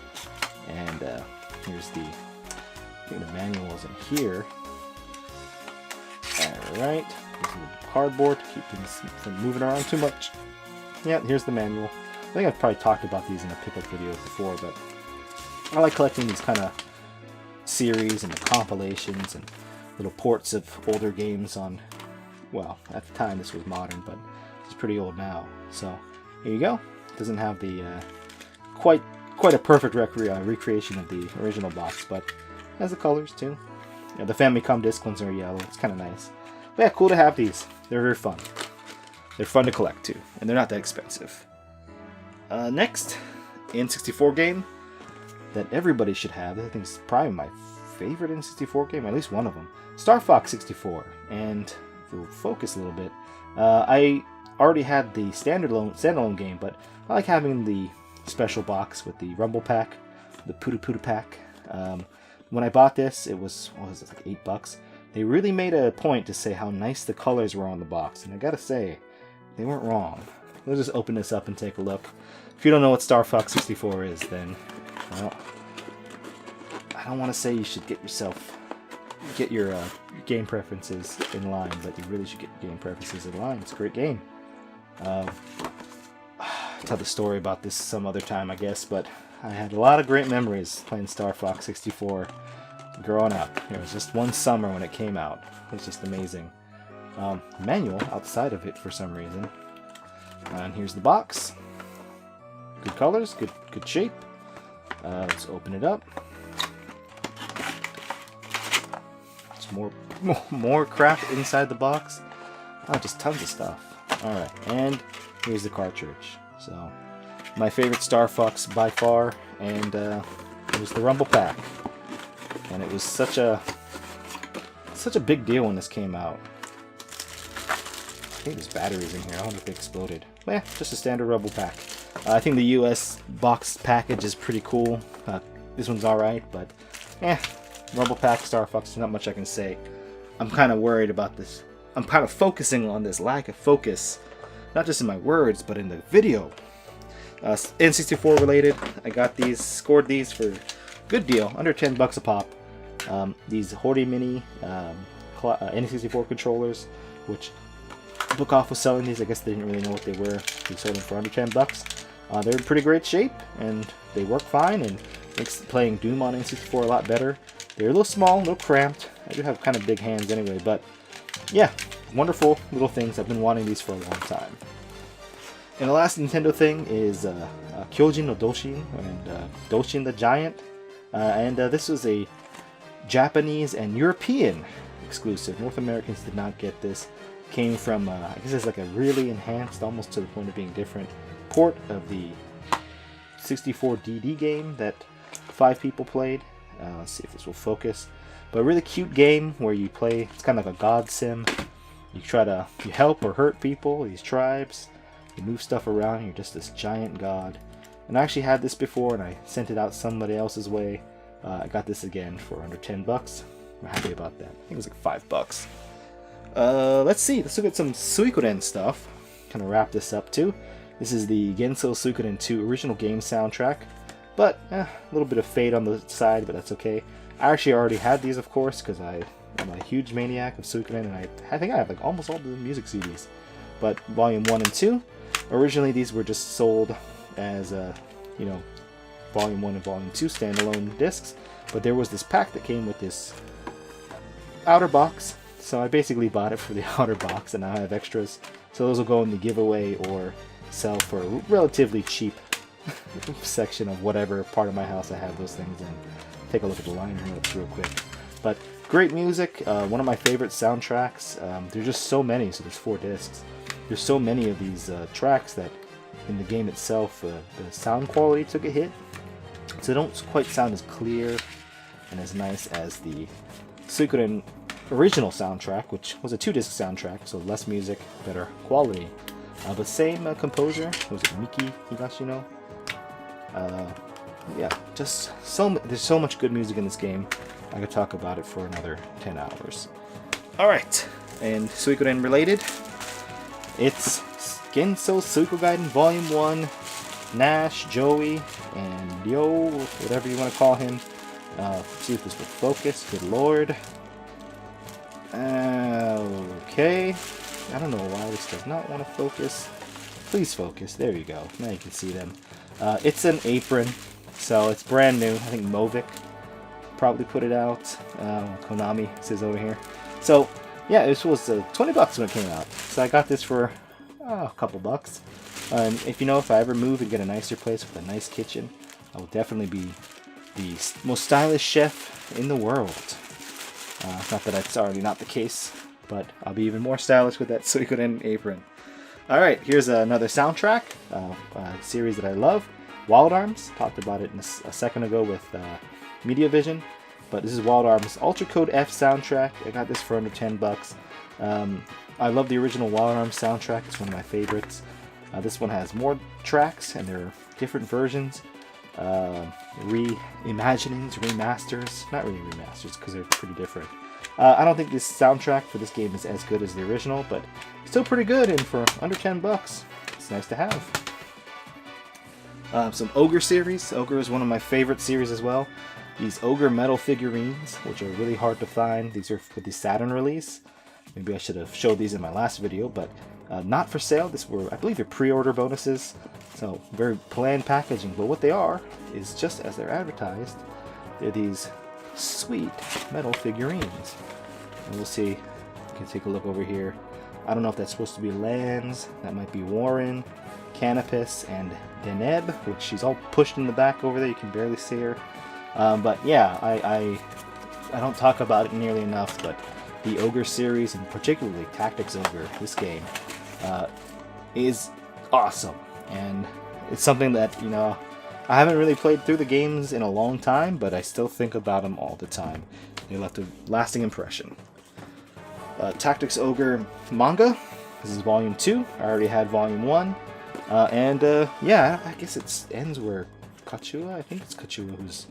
And here's the, I think the manuals in here. Alright, here's the cardboard to keep things from moving around too much. Yeah, here's the manual. I think I've probably talked about these in a pickup video before, but I like collecting these kind of series and the compilations and little ports of older games on, well, at the time this was modern, but it's pretty old now. So here you go. It doesn't have the quite a perfect recreation of the original box, but it has the colors too. Yeah, the Famicom disc ones are yellow. It's kind of nice. But yeah, cool to have these. They're very fun. They're fun to collect too, and they're not that expensive. Next, N64 game that everybody should have. I think it's probably my favorite N64 game, at least one of them. Star Fox 64. And if we'll focus a little bit, I already had the standalone game, but I like having the special box with the Rumble Pack, the Pudu Pack. When I bought this, it was, what was it, like $8. They really made a point to say how nice the colors were on the box, and I gotta say, they weren't wrong. Let's just open this up and take a look. If you don't know what Star Fox 64 is, then, well, I don't want to say you should get your game preferences in line, but you really should get your game preferences in line. It's a great game. I'll tell the story about this some other time, I guess, but I had a lot of great memories playing Star Fox 64 growing up. It was just one summer when it came out. It was just amazing. Manual outside of it for some reason. And here's the box. Good colors, good shape. Let's open it up. There's more crap inside the box. Oh, just tons of stuff. Alright, and here's the cartridge. So, my favorite Star Fox by far, and it was the Rumble Pack. And it was such a big deal when this came out. I think there's batteries in here. I wonder if they exploded. Well, yeah, just a standard Rumble Pack. I think the US box package is pretty cool. This one's alright, but Rumble Pack, Star Fox, not much I can say. I'm kind of worried about this. I'm kind of focusing on this lack of focus, not just in my words, but in the video. N64 related, I got these, scored these for a good deal, under $10 a pop. These Horde Mini N64 controllers, which Book Off was selling these. I guess they didn't really know what they were. They sold them for under $10. They're in pretty great shape, and they work fine, and makes playing Doom on N64 a lot better. They're a little small, a little cramped. I do have kind of big hands anyway, but yeah, wonderful little things. I've been wanting these for a long time. And the last Nintendo thing is Kyojin no Doshin, and Doshin the Giant. This was a Japanese and European exclusive. North Americans did not get this. Came from, I guess it's like a really enhanced, almost to the point of being different, port of the 64 DD game that 5 people played. Let's see if this will focus. But a really cute game where you play, it's kind of like a god sim. You help or hurt people, these tribes. You move stuff around, you're just this giant god. And I actually had this before, and I sent it out somebody else's way. I got this again for under $10. I'm happy about that. I think it was like $5. Let's see. Let's look at some Suikoden stuff. Kind of wrap this up too. This is the Gensou Suikoden II original game soundtrack. But, a little bit of fade on the side, but that's okay. I actually already had these, of course, because I'm a huge maniac of Suikoden, and I think I have like almost all the music CDs. But Volume 1 and 2, originally these were just sold as, Volume 1 and Volume 2 standalone discs. But there was this pack that came with this outer box. So I basically bought it for the outer box, and now I have extras. So those will go in the giveaway or sell for a relatively cheap section of whatever part of my house I have those things in. Take a look at the liner notes real quick. But great music, one of my favorite soundtracks. There's just so many, so there's 4 discs. There's so many of these tracks that in the game itself, the sound quality took a hit. So they don't quite sound as clear and as nice as the Suikoden original soundtrack, which was a 2-disc soundtrack, so less music, better quality. But same composer. Was it Miki Higashino? Yeah, just there's so much good music in this game. I could talk about it for another 10 hours. Alright, and Suikoden related, it's Gensou Suikoden Volume 1, Nash, Joey, and Yo, whatever you want to call him. See if this will focus, good lord. Okay, I don't know why this does not want to focus. Please focus, there you go, now you can see them. It's an apron, so it's brand new. I think Movic probably put it out. Konami says over here. So yeah, this was 20 bucks when it came out. So I got this for a couple bucks. And if I ever move and get a nicer place with a nice kitchen, I will definitely be the most stylish chef in the world. Not that that's already not the case, but I'll be even more stylish with that Suikoden apron. Alright, here's another soundtrack, a series that I love. Wild Arms, talked about it a second ago with Media Vision, but this is Wild Arms Ultra Code F soundtrack. I got this for under 10 bucks. I love the original Wild Arms soundtrack, it's one of my favorites. This one has more tracks, and there are different versions. Reimaginings, remasters, not really remasters because they're pretty different. I don't think this soundtrack for this game is as good as the original, but still pretty good, and for under 10 bucks, it's nice to have. Some Ogre series. Ogre is one of my favorite series as well. These Ogre metal figurines, which are really hard to find. These are for the Saturn release. Maybe I should have showed these in my last video, but not for sale. I believe they're pre-order bonuses, so very bland packaging. But what they are is just as they're advertised. They're these sweet metal figurines. And we'll see. You can take a look over here. I don't know if that's supposed to be Lans. That might be Warren, Canopus, and Deneb, which she's all pushed in the back over there. You can barely see her. But yeah, I don't talk about it nearly enough, but the Ogre series, and particularly Tactics Ogre, this game, is awesome. And it's something that, I haven't really played through the games in a long time, but I still think about them all the time. They left a lasting impression. Tactics Ogre manga. This is Volume 2. I already had Volume 1. Yeah, I guess it ends where Kachua, I think it's Kachua, who's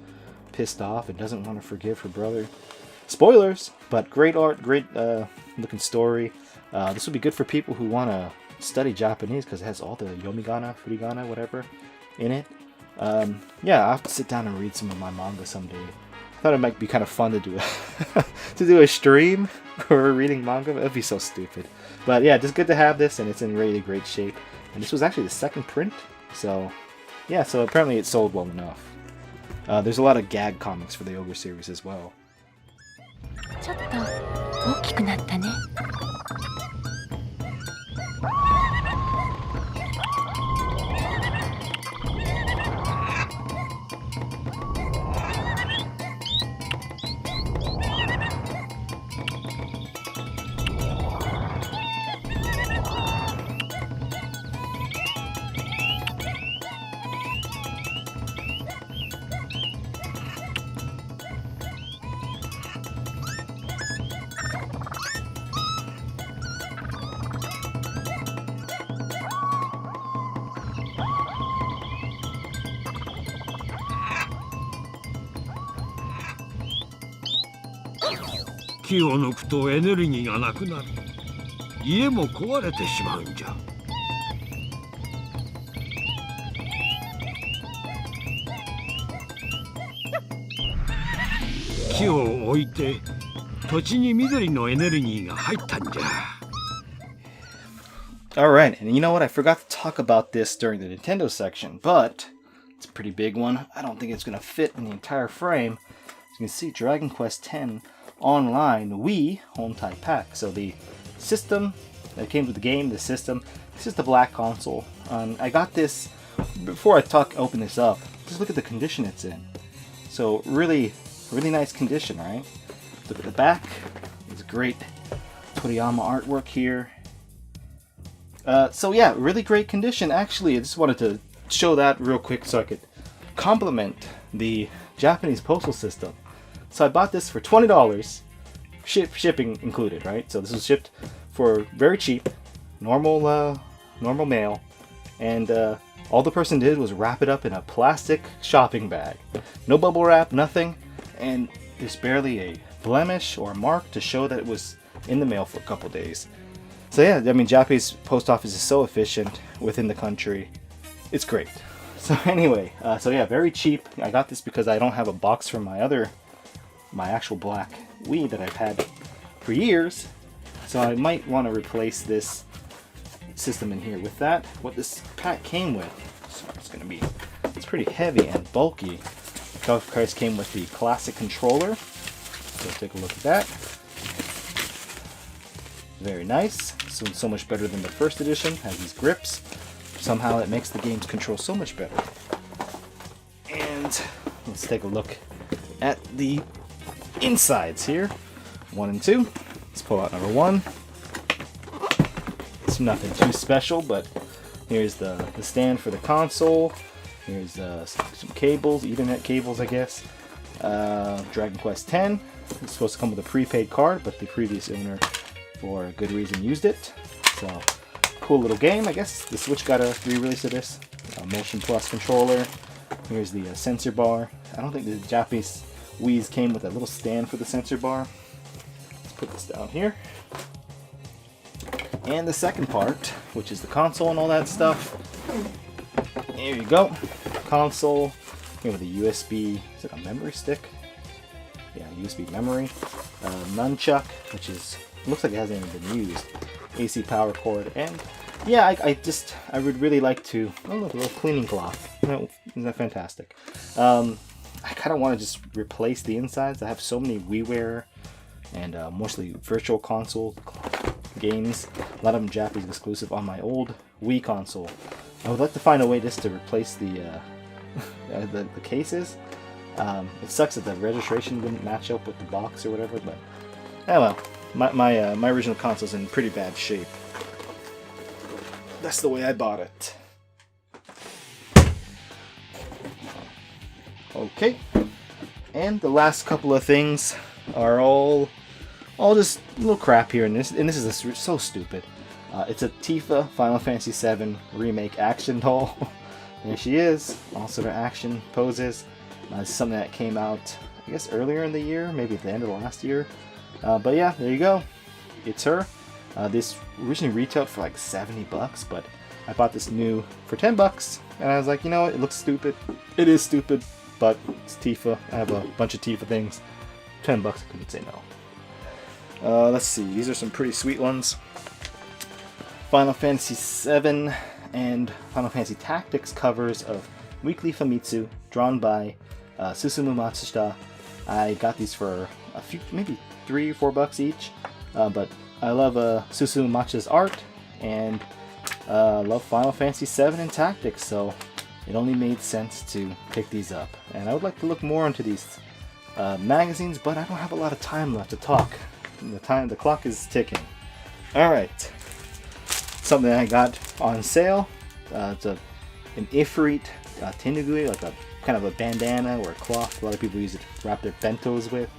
pissed off and doesn't want to forgive her brother. Spoilers, but great art, great looking story. This would be good for people who want to study Japanese because it has all the yomigana, furigana, whatever in it. Yeah, I'll have to sit down and read some of my manga someday. I thought it might be kind of fun to do to do a stream or reading manga. That'd be so stupid. But yeah, just good to have this, and it's in really great shape. And this was actually the second print, so yeah. So apparently it sold well enough. There's a lot of gag comics for the Ogre series as well. ちょっと大きくなったね。木を抜くとエネルギーがなくなり、家も壊れてしまうんじゃ。木を置いて土地に緑のエネルギーが入ったんじゃ。Alright, and you know what? I forgot to talk about this during the Nintendo section, but it's a pretty big one. I don't think it's going to fit in the entire frame. As you can see, Dragon Quest X Online Wii Home Type Pack. So the system that came with the game, the system, this is the black console. I got this, before I open this up, just look at the condition it's in. So really nice condition, right? Look at the back. It's great Toriyama artwork here. So yeah, really great condition. Actually, I just wanted to show that real quick so I could compliment the Japanese postal system. So I bought this for $20, shipping included, right? So this was shipped for very cheap, normal normal mail, and all the person did was wrap it up in a plastic shopping bag. No bubble wrap, nothing, and there's barely a blemish or mark to show that it was in the mail for a couple days. So yeah, I mean, Japanese post office is so efficient within the country. It's great. So anyway, so yeah, very cheap. I got this because I don't have a box from my actual black Wii that I've had for years. So I might want to replace this system in here with that. What this pack came with, so it's pretty heavy and bulky. Of course, came with the classic controller. So take a look at that. Very nice. So much better than the first edition. Has these grips. Somehow it makes the game's control so much better. And let's take a look at the insides here. 1 and 2. Let's pull out number 1. It's nothing too special, but here's the stand for the console. Here's some cables, Ethernet cables, I guess. Dragon Quest X. It's supposed to come with a prepaid card, but the previous owner, for a good reason, used it. So, cool little game, I guess. The Switch got a re-release of this. Motion Plus controller. Here's the sensor bar. I don't think the Japanese Wii's came with a little stand for the sensor bar. Let's put this down here. And the second part, which is the console and all that stuff. There you go. Console. Here with a USB, is it a memory stick? Yeah, USB memory. Nunchuck, which looks like it hasn't even been used. AC power cord, and yeah, I would really like to. Oh look, a little cleaning cloth. Isn't that fantastic? I kind of want to just replace the insides. I have so many WiiWare and mostly virtual console games. A lot of them Japanese exclusive on my old Wii console. I would like to find a way just to replace the cases. It sucks that the registration wouldn't match up with the box or whatever, but oh well. My original console's in pretty bad shape. That's the way I bought it. Okay, and the last couple of things are all just a little crap here, and this is so stupid. It's a Tifa Final Fantasy VII Remake action doll. There she is, all sort of action poses. This is something that came out, I guess, earlier in the year, maybe at the end of the last year. But yeah, there you go. It's her. This originally retailed for like $70, but I bought this new for $10, and I was like, you know what? It looks stupid. It is stupid, but it's Tifa. I have a bunch of Tifa things. $10, I couldn't say no. Let's see. These are some pretty sweet ones. Final Fantasy VII and Final Fantasy Tactics covers of Weekly Famitsu, drawn by Susumu Matsushita. I got these for a few, maybe $3 or $4 each, but I love Susumu Matsushita's art, and love Final Fantasy VII and Tactics, so it only made sense to pick these up. And I would like to look more into these magazines, but I don't have a lot of time left to talk. The clock is ticking. Alright, something I got on sale. It's an Ifrit tenugui, like a kind of a bandana or a cloth. A lot of people use it to wrap their bentos with.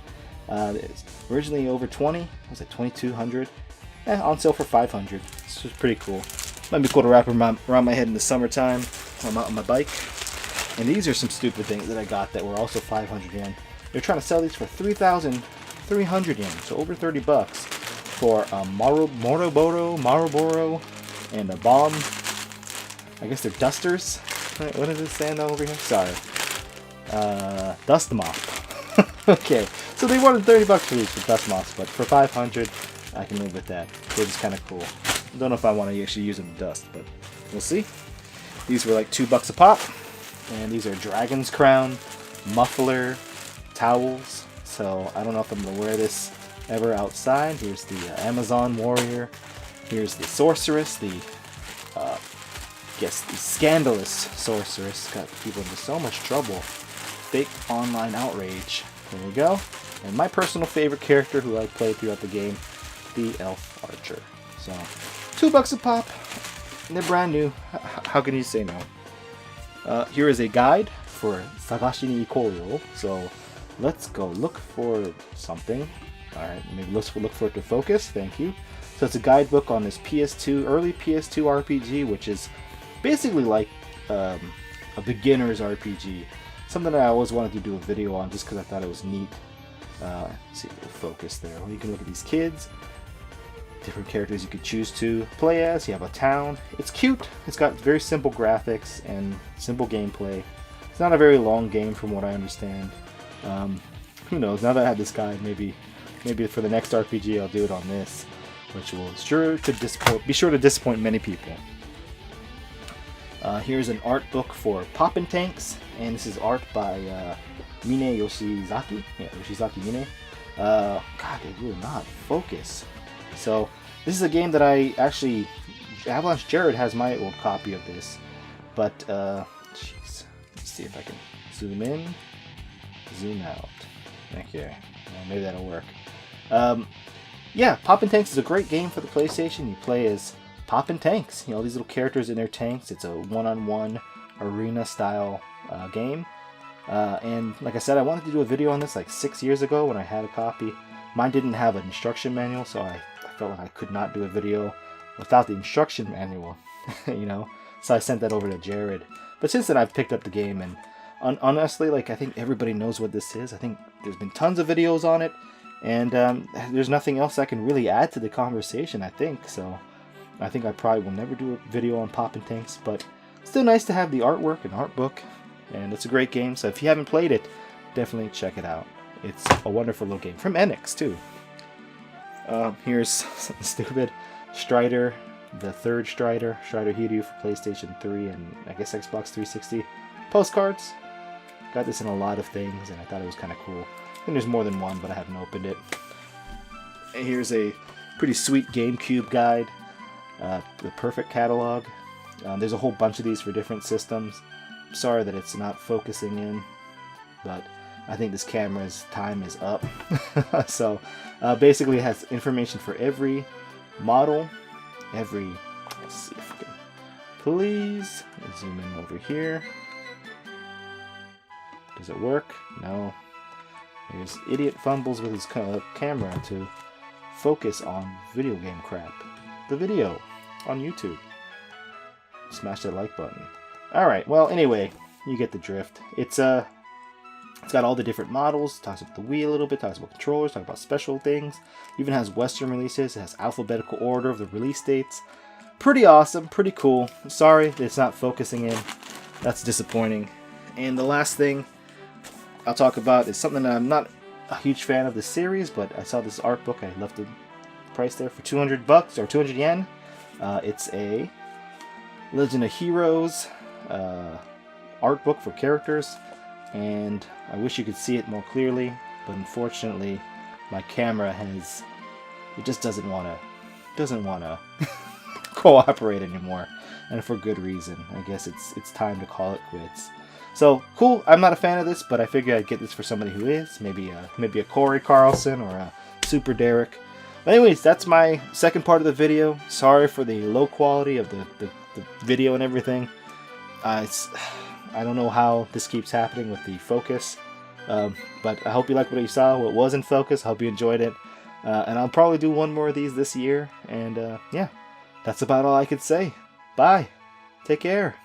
It's originally over 20. Was it 2,200? On sale for 500. This was pretty cool. Might be cool to wrap around my head in the summertime when I'm out on my bike. And these are some stupid things that I got that were also 500 yen. They're trying to sell these for 3,300 yen, so over $30 for a Marlboro and a bomb. I guess they're dusters. What does it stand over here? Sorry. Dust mop. Okay, so they wanted $30 for these for dust mops, but for 500, I can live with that. They're just kind of cool. Don't know if I want to actually use them to dust, but we'll see. These were like $2 a pop, and these are Dragon's Crown, muffler, towels. So I don't know if I'm gonna wear this ever outside. Here's the Amazon warrior. Here's the sorceress, the scandalous sorceress. Got people into so much trouble. Fake online outrage. There we go. And my personal favorite character who I played throughout the game, the Elf Archer. So $2 a pop. And they're brand new. How can you say no? Here is a guide for Sagashi ni Ikoyo. So let's go look for something. Alright, maybe look for it to focus. Thank you. So it's a guidebook on this PS2, early PS2 RPG, which is basically like a beginner's RPG. Something that I always wanted to do a video on just because I thought it was neat. Let's see if it'll focus there. Well, you can look at these kids. Different characters you could choose to play as. You have a town. It's cute. It's got very simple graphics and simple gameplay. It's not a very long game from what I understand. Who knows? Now that I have this guide, maybe for the next RPG I'll do it on this, which will be sure to disappoint many people. Here's an art book for Poppin' Tanks, and this is art by Mine Yoshizaki. Yeah, Yoshizaki Mine. God, they will not focus. So this is a game that I actually, Avalanche Jared has my old copy of this, but jeez, let's see if I can zoom in, zoom out. Okay, well, maybe that'll work. Yeah, Poppin' Tanks is a great game for the PlayStation. You play as Poppin' Tanks, you know, these little characters in their tanks. It's a one-on-one arena style game. And like I said, I wanted to do a video on this like 6 years ago when I had a copy. Mine didn't have an instruction manual, so I felt like I could not do a video without the instruction manual, you know. So I sent that over to Jared. But since then, I've picked up the game, and honestly, like, I think everybody knows what this is. I think there's been tons of videos on it, and there's nothing else I can really add to the conversation, I think. So I think I probably will never do a video on Poppin' Tanks, but still nice to have the artwork and art book, and it's a great game. So if you haven't played it, definitely check it out. It's a wonderful little game. From Enix, too. Here's something stupid. Strider, the third Strider Hiryu for PlayStation 3 and I guess Xbox 360 postcards. Got this in a lot of things, and I thought it was kind of cool. I think there's more than one, but I haven't opened it. And here's a pretty sweet GameCube guide. The perfect catalog. There's a whole bunch of these for different systems. I'm sorry that it's not focusing in, but I think this camera's time is up. So basically it has information for every model, let's see if I can please zoom in over here. Does it work? No. There's idiot fumbles with his camera to focus on video game crap. The video on YouTube. Smash that like button. Alright, well anyway, you get the drift. It's got all the different models, talks about the Wii a little bit, talks about controllers, talks about special things. Even has Western releases, it has alphabetical order of the release dates. Pretty awesome, pretty cool. Sorry that it's not focusing in. That's disappointing. And the last thing I'll talk about is something that I'm not a huge fan of the series, but I saw this art book. I left the price there for 200 bucks or 200 yen. It's a Legend of Heroes art book for characters, and I wish you could see it more clearly, but unfortunately my camera just doesn't want to cooperate anymore, and for good reason. I guess it's time to call it quits. So cool. I'm not a fan of this, but I figured I'd get this for somebody who is. Maybe a Corey Carlson or a Super Derek. But anyways, that's my second part of the video. Sorry for the low quality of the video and everything. I don't know how this keeps happening with the focus, but I hope you liked what you saw, what was in focus. I hope you enjoyed it, and I'll probably do one more of these this year, and yeah, that's about all I could say. Bye. Take care.